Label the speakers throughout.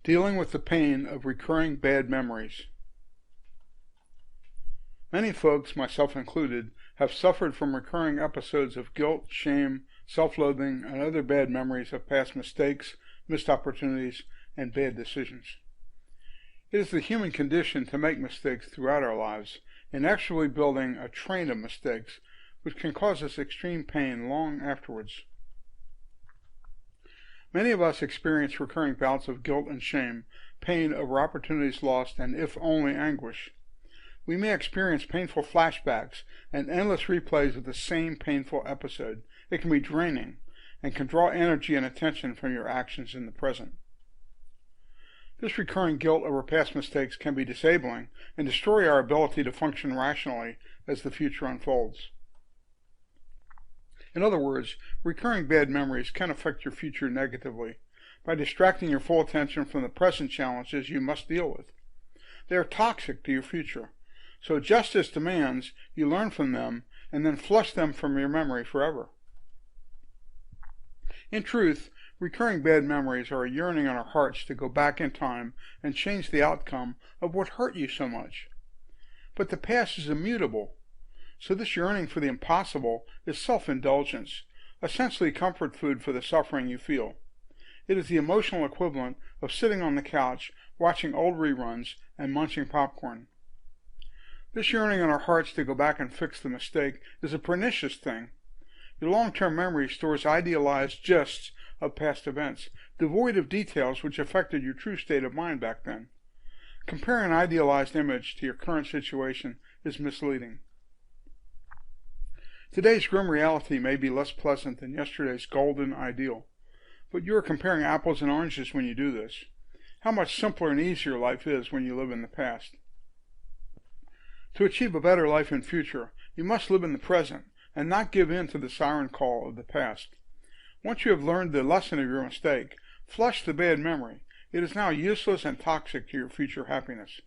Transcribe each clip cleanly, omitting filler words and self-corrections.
Speaker 1: Dealing with the pain of recurring bad memories. Many folks, myself included, have suffered from recurring episodes of guilt, shame, self-loathing, and other bad memories of past mistakes, missed opportunities, and bad decisions. It is the human condition to make mistakes throughout our lives, and actually building a train of mistakes, which can cause us extreme pain long afterwards. Many of us experience recurring bouts of guilt and shame, pain over opportunities lost, and if only anguish. We may experience painful flashbacks and endless replays of the same painful episode. It can be draining and can draw energy and attention from your actions in the present. This recurring guilt over past mistakes can be disabling and destroy our ability to function rationally as the future unfolds. In other words, recurring bad memories can affect your future negatively by distracting your full attention from the present challenges you must deal with. They are toxic to your future, so justice demands you learn from them and then flush them from your memory forever. In truth, recurring bad memories are a yearning in our hearts to go back in time and change the outcome of what hurt you so much. But the past is immutable. So this yearning for the impossible is self-indulgence, essentially comfort food for the suffering you feel. It is the emotional equivalent of sitting on the couch, watching old reruns, and munching popcorn. This yearning in our hearts to go back and fix the mistake is a pernicious thing. Your long-term memory stores idealized gists of past events, devoid of details which affected your true state of mind back then. Comparing an idealized image to your current situation is misleading. Today's grim reality may be less pleasant than yesterday's golden ideal, but you are comparing apples and oranges when you do this. How much simpler and easier life is when you live in the past. To achieve a better life in future, you must live in the present and not give in to the siren call of the past. Once you have learned the lesson of your mistake, flush the bad memory. It is now useless and toxic to your future happiness.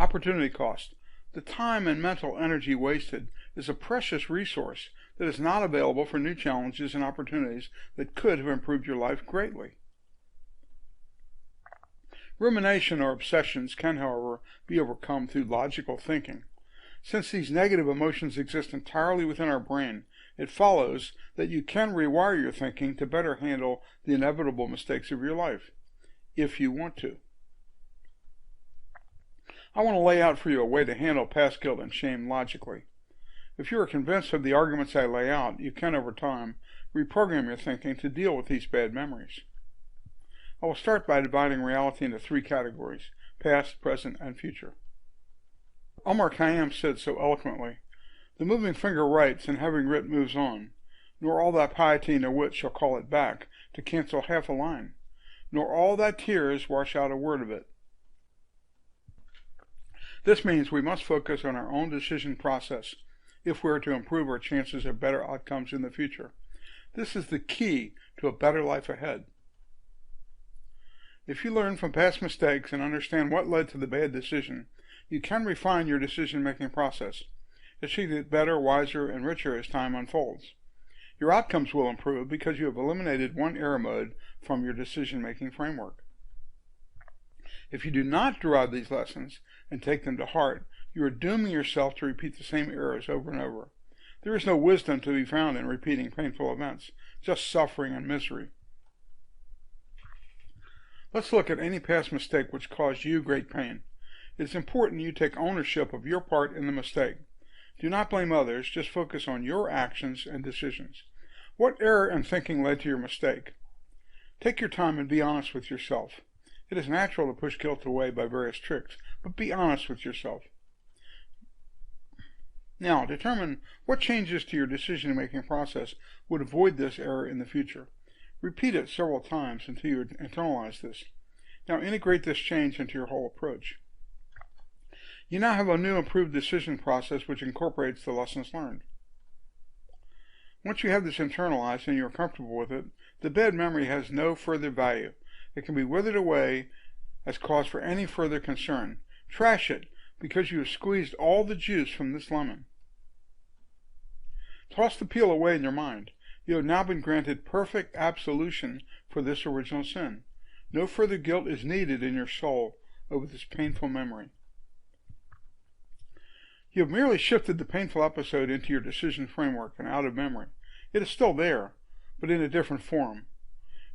Speaker 1: Opportunity cost. The time and mental energy wasted is a precious resource that is not available for new challenges and opportunities that could have improved your life greatly. Rumination or obsessions can, however, be overcome through logical thinking. Since these negative emotions exist entirely within our brain, it follows that you can rewire your thinking to better handle the inevitable mistakes of your life, if you want to. I want to lay out for you a way to handle past guilt and shame logically. If you are convinced of the arguments I lay out, you can, over time, reprogram your thinking to deal with these bad memories. I will start by dividing reality into three categories: past, present, and future. Omar Khayyam said so eloquently, "The moving finger writes, and having writ moves on, nor all that piety nor wit shall call it back, to cancel half a line, nor all that tears wash out a word of it." This means we must focus on our own decision process if we are to improve our chances of better outcomes in the future. This is the key to a better life ahead. If you learn from past mistakes and understand what led to the bad decision, you can refine your decision-making process. It should get better, wiser, and richer as time unfolds. Your outcomes will improve because you have eliminated one error mode from your decision-making framework. If you do not derive these lessons and take them to heart, you are dooming yourself to repeat the same errors over and over. There is no wisdom to be found in repeating painful events, just suffering and misery. Let's look at any past mistake which caused you great pain. It is important you take ownership of your part in the mistake. Do not blame others, just focus on your actions and decisions. What error in thinking led to your mistake? Take your time and be honest with yourself. It is natural to push guilt away by various tricks, but be honest with yourself. Now, determine what changes to your decision-making process would avoid this error in the future. Repeat it several times until you internalize this. Now integrate this change into your whole approach. You now have a new improved decision process which incorporates the lessons learned. Once you have this internalized and you are comfortable with it, the bad memory has no further value. It can be withered away as cause for any further concern. Trash it, because you have squeezed all the juice from this lemon. Toss the peel away in your mind. You have now been granted perfect absolution for this original sin. No further guilt is needed in your soul over this painful memory. You have merely shifted the painful episode into your decision framework and out of memory. It is still there, but in a different form.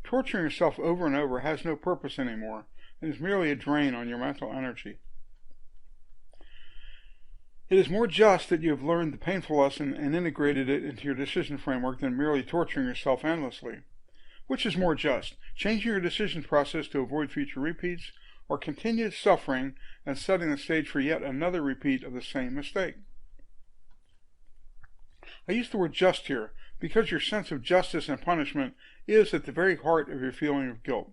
Speaker 1: Torturing yourself over and over has no purpose anymore and is merely a drain on your mental energy. It is more just that you have learned the painful lesson and integrated it into your decision framework than merely torturing yourself endlessly. Which is more just, changing your decision process to avoid future repeats, or continued suffering and setting the stage for yet another repeat of the same mistake? I use the word just here because your sense of justice and punishment is at the very heart of your feeling of guilt.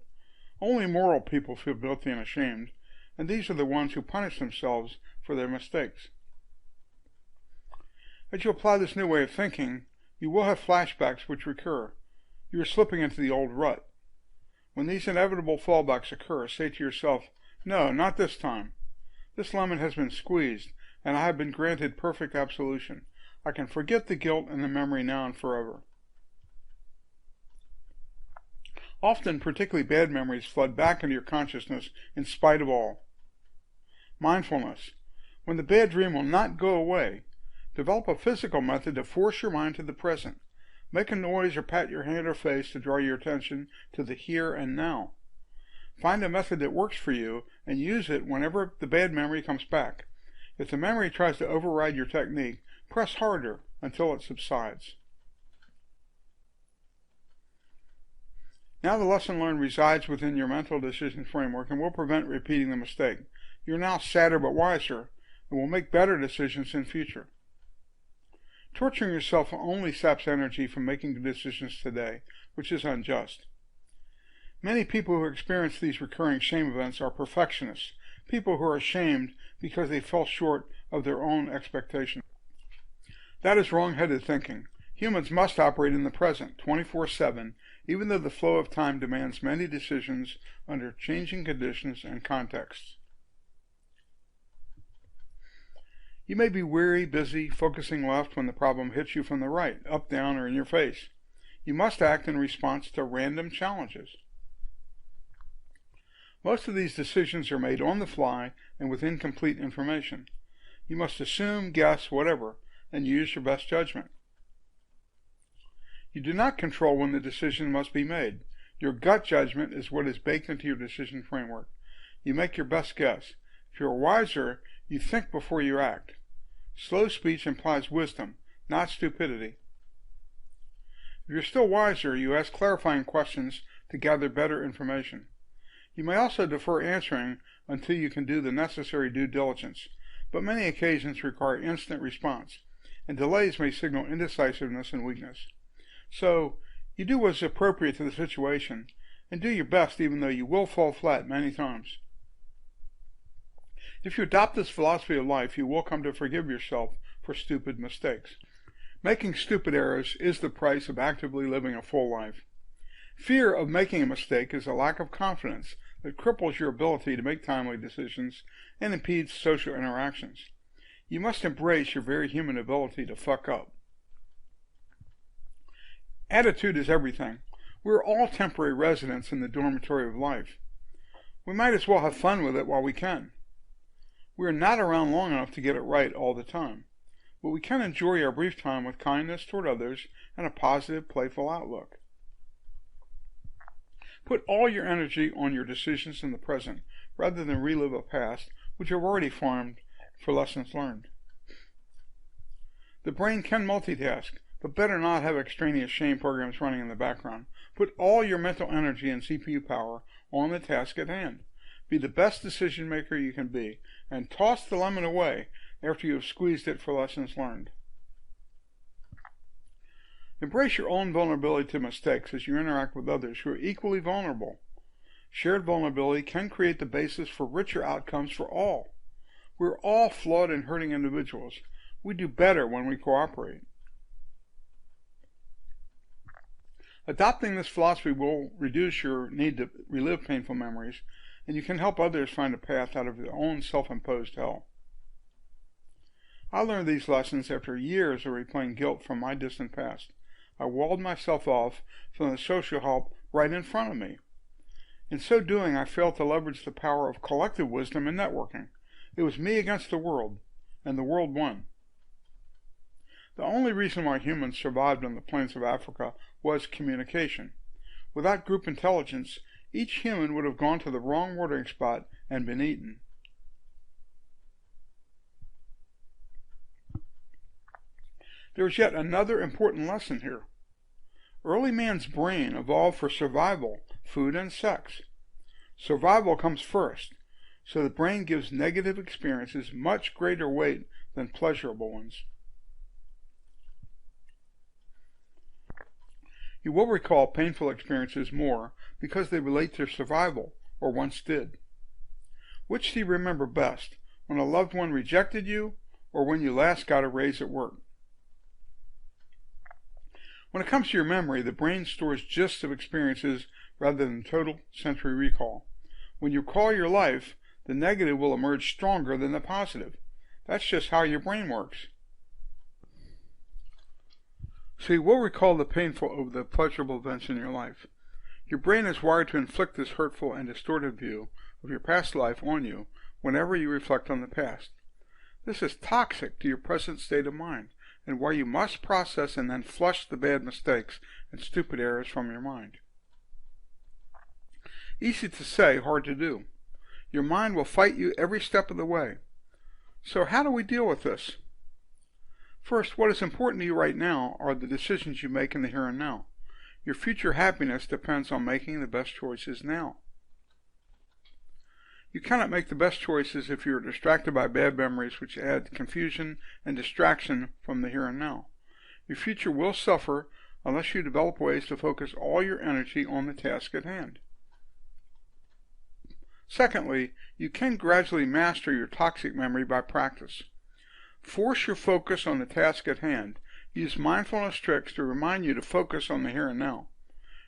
Speaker 1: Only moral people feel guilty and ashamed, and these are the ones who punish themselves for their mistakes. As you apply this new way of thinking, you will have flashbacks which recur. You are slipping into the old rut. When these inevitable fallbacks occur, say to yourself, "No, not this time. This lemon has been squeezed, and I have been granted perfect absolution. I can forget the guilt and the memory now and forever." Often, particularly bad memories flood back into your consciousness in spite of all. Mindfulness. When the bad dream will not go away, develop a physical method to force your mind to the present. Make a noise or pat your hand or face to draw your attention to the here and now. Find a method that works for you and use it whenever the bad memory comes back. If the memory tries to override your technique, press harder until it subsides. Now the lesson learned resides within your mental decision framework and will prevent repeating the mistake. You're now sadder but wiser and will make better decisions in future. Torturing yourself only saps energy from making good decisions today, which is unjust. Many people who experience these recurring shame events are perfectionists, people who are ashamed because they fell short of their own expectations. That is wrong-headed thinking. Humans must operate in the present, 24/7, even though the flow of time demands many decisions under changing conditions and contexts. You may be weary, busy, focusing left when the problem hits you from the right, up, down, or in your face. You must act in response to random challenges. Most of these decisions are made on the fly and with incomplete information. You must assume, guess, whatever, and use your best judgment. You do not control when the decision must be made. Your gut judgment is what is baked into your decision framework. You make your best guess. If you are wiser, you think before you act. Slow speech implies wisdom, not stupidity. If you're still wiser, you ask clarifying questions to gather better information. You may also defer answering until you can do the necessary due diligence, but many occasions require instant response, and delays may signal indecisiveness and weakness. So, you do what is appropriate to the situation, and do your best even though you will fall flat many times. If you adopt this philosophy of life, you will come to forgive yourself for stupid mistakes. Making stupid errors is the price of actively living a full life. Fear of making a mistake is a lack of confidence that cripples your ability to make timely decisions and impedes social interactions. You must embrace your very human ability to fuck up. Attitude is everything. We're all temporary residents in the dormitory of life. We might as well have fun with it while we can. We are not around long enough to get it right all the time, but we can enjoy our brief time with kindness toward others and a positive, playful outlook. Put all your energy on your decisions in the present, rather than relive a past which you have already formed for lessons learned. The brain can multitask, but better not have extraneous shame programs running in the background. Put all your mental energy and CPU power on the task at hand. Be the best decision maker you can be, and toss the lemon away after you have squeezed it for lessons learned. Embrace your own vulnerability to mistakes as you interact with others who are equally vulnerable. Shared vulnerability can create the basis for richer outcomes for all. We're all flawed and hurting individuals. We do better when we cooperate. Adopting this philosophy will reduce your need to relive painful memories, and you can help others find a path out of their own self-imposed hell. I learned these lessons after years of replaying guilt from my distant past. I walled myself off from the social help right in front of me. In so doing, I failed to leverage the power of collective wisdom and networking. It was me against the world, and the world won. The only reason why humans survived on the plains of Africa was communication. Without group intelligence, each human would have gone to the wrong watering spot and been eaten. There is yet another important lesson here. Early man's brain evolved for survival, food, and sex. Survival comes first, so the brain gives negative experiences much greater weight than pleasurable ones. You will recall painful experiences more because they relate to survival, or once did. Which do you remember best, when a loved one rejected you, or when you last got a raise at work? When it comes to your memory, the brain stores gists of experiences rather than total sensory recall. When you recall your life, the negative will emerge stronger than the positive. That's just how your brain works. So you will recall the painful over the pleasurable events in your life. Your brain is wired to inflict this hurtful and distorted view of your past life on you whenever you reflect on the past. This is toxic to your present state of mind, and why you must process and then flush the bad mistakes and stupid errors from your mind. Easy to say, hard to do. Your mind will fight you every step of the way. So how do we deal with this? First, what is important to you right now are the decisions you make in the here and now. Your future happiness depends on making the best choices now. You cannot make the best choices if you are distracted by bad memories which add confusion and distraction from the here and now. Your future will suffer unless you develop ways to focus all your energy on the task at hand. Secondly, you can gradually master your toxic memory by practice. Force your focus on the task at hand. Use mindfulness tricks to remind you to focus on the here and now.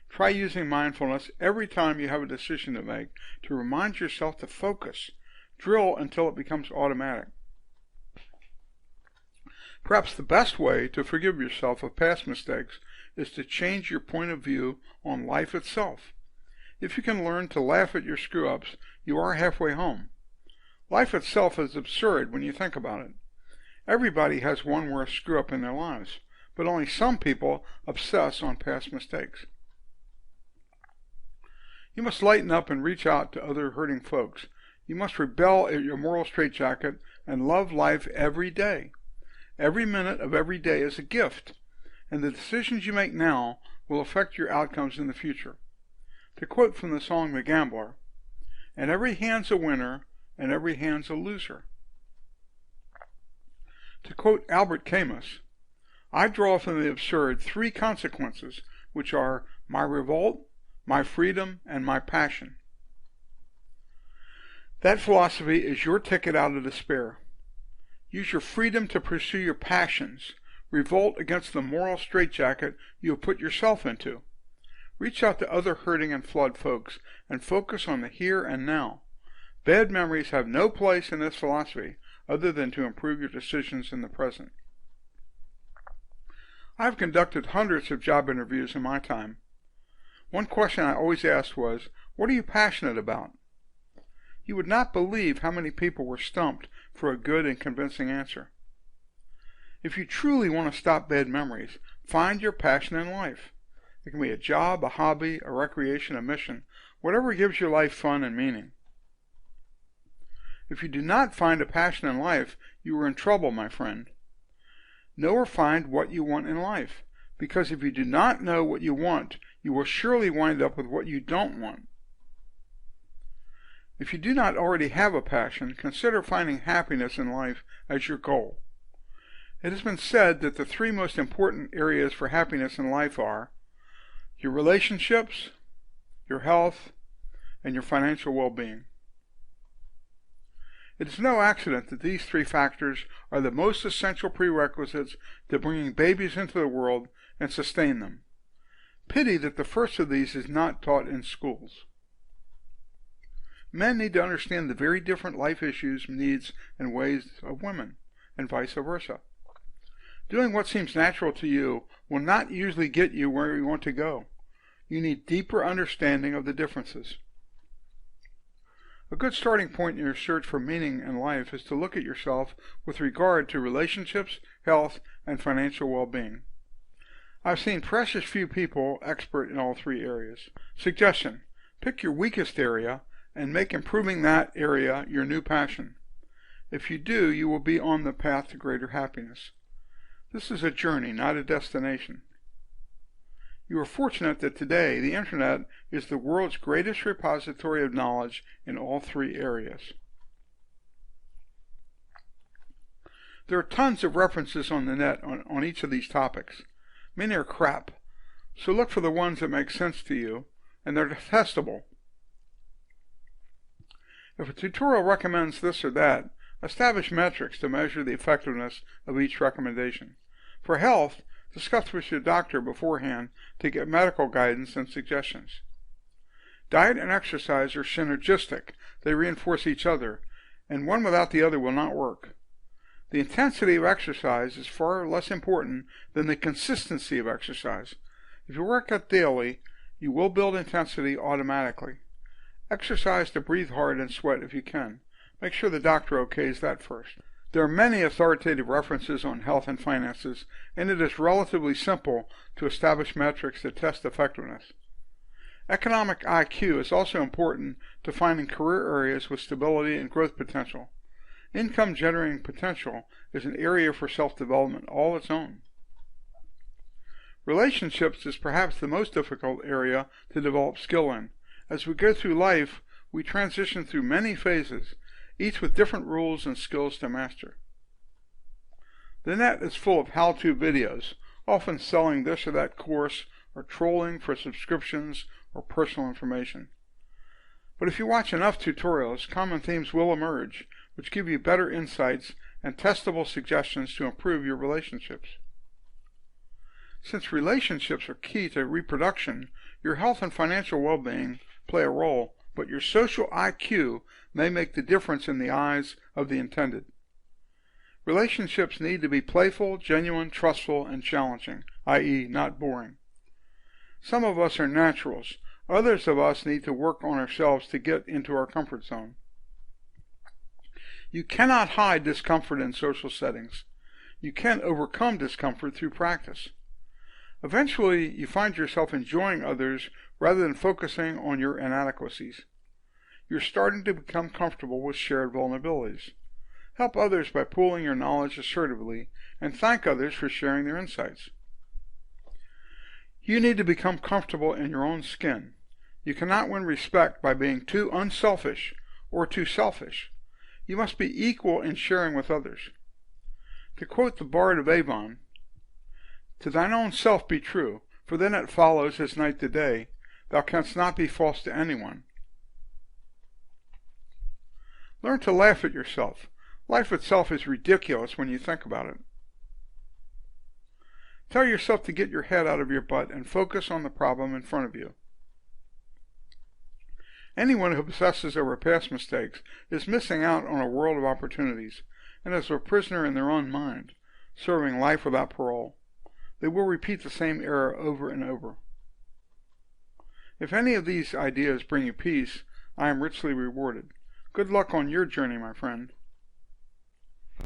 Speaker 1: Try using mindfulness every time you have a decision to make to remind yourself to focus. Drill until it becomes automatic. Perhaps the best way to forgive yourself of past mistakes is to change your point of view on life itself. If you can learn to laugh at your screw-ups, you are halfway home. Life itself is absurd when you think about it. Everybody has one worse screw-up in their lives, but only some people obsess on past mistakes. You must lighten up and reach out to other hurting folks. You must rebel at your moral straitjacket and love life every day. Every minute of every day is a gift, and the decisions you make now will affect your outcomes in the future. To quote from the song The Gambler, "And every hand's a winner, and every hand's a loser." To quote Albert Camus, "I draw from the absurd three consequences, which are my revolt, my freedom, and my passion." That philosophy is your ticket out of despair. Use your freedom to pursue your passions. Revolt against the moral straitjacket you have put yourself into. Reach out to other hurting and flawed folks and focus on the here and now. Bad memories have no place in this philosophy other than to improve your decisions in the present. I have conducted hundreds of job interviews in my time. One question I always asked was, "What are you passionate about?" You would not believe how many people were stumped for a good and convincing answer. If you truly want to stop bad memories, find your passion in life. It can be a job, a hobby, a recreation, a mission, whatever gives your life fun and meaning. If you do not find a passion in life, you are in trouble, my friend. Know or find what you want in life, because if you do not know what you want, you will surely wind up with what you don't want. If you do not already have a passion, consider finding happiness in life as your goal. It has been said that the three most important areas for happiness in life are your relationships, your health, and your financial well-being. It is no accident that these three factors are the most essential prerequisites to bringing babies into the world and sustain them. Pity that the first of these is not taught in schools. Men need to understand the very different life issues, needs, and ways of women, and vice versa. Doing what seems natural to you will not usually get you where you want to go. You need deeper understanding of the differences. A good starting point in your search for meaning in life is to look at yourself with regard to relationships, health, and financial well-being. I've seen precious few people expert in all three areas. Suggestion: pick your weakest area and make improving that area your new passion. If you do, you will be on the path to greater happiness. This is a journey, not a destination. You are fortunate that today the Internet is the world's greatest repository of knowledge in all three areas. There are tons of references on the net on each of these topics. Many are crap, so look for the ones that make sense to you, and they're testable. If a tutorial recommends this or that, establish metrics to measure the effectiveness of each recommendation. For health, discuss with your doctor beforehand to get medical guidance and suggestions. Diet and exercise are synergistic. They reinforce each other, and one without the other will not work. The intensity of exercise is far less important than the consistency of exercise. If you work out daily, you will build intensity automatically. Exercise to breathe hard and sweat if you can. Make sure the doctor okays that first. There are many authoritative references on health and finances, and it is relatively simple to establish metrics that test effectiveness. Economic IQ is also important to finding career areas with stability and growth potential. Income-generating potential is an area for self-development all its own. Relationships is perhaps the most difficult area to develop skill in. As we go through life, we transition through many phases, each with different rules and skills to master. The net is full of how-to videos, often selling this or that course or trolling for subscriptions or personal information. But if you watch enough tutorials, common themes will emerge, which give you better insights and testable suggestions to improve your relationships. Since relationships are key to reproduction, your health and financial well-being play a role, but your social IQ may make the difference in the eyes of the intended. Relationships need to be playful, genuine, trustful, and challenging, i.e., not boring. Some of us are naturals. Others of us need to work on ourselves to get into our comfort zone. You cannot hide discomfort in social settings. You can overcome discomfort through practice. Eventually, you find yourself enjoying others rather than focusing on your inadequacies. You're starting to become comfortable with shared vulnerabilities. Help others by pooling your knowledge assertively, and thank others for sharing their insights. You need to become comfortable in your own skin. You cannot win respect by being too unselfish or too selfish. You must be equal in sharing with others. To quote the Bard of Avon, "To thine own self be true, for then it follows as night to day. Thou canst not be false to anyone." Learn to laugh at yourself. Life itself is ridiculous when you think about it. Tell yourself to get your head out of your butt and focus on the problem in front of you. Anyone who obsesses over past mistakes is missing out on a world of opportunities and is a prisoner in their own mind, serving life without parole. They will repeat the same error over and over. If any of these ideas bring you peace, I am richly rewarded. Good luck on your journey, my friend.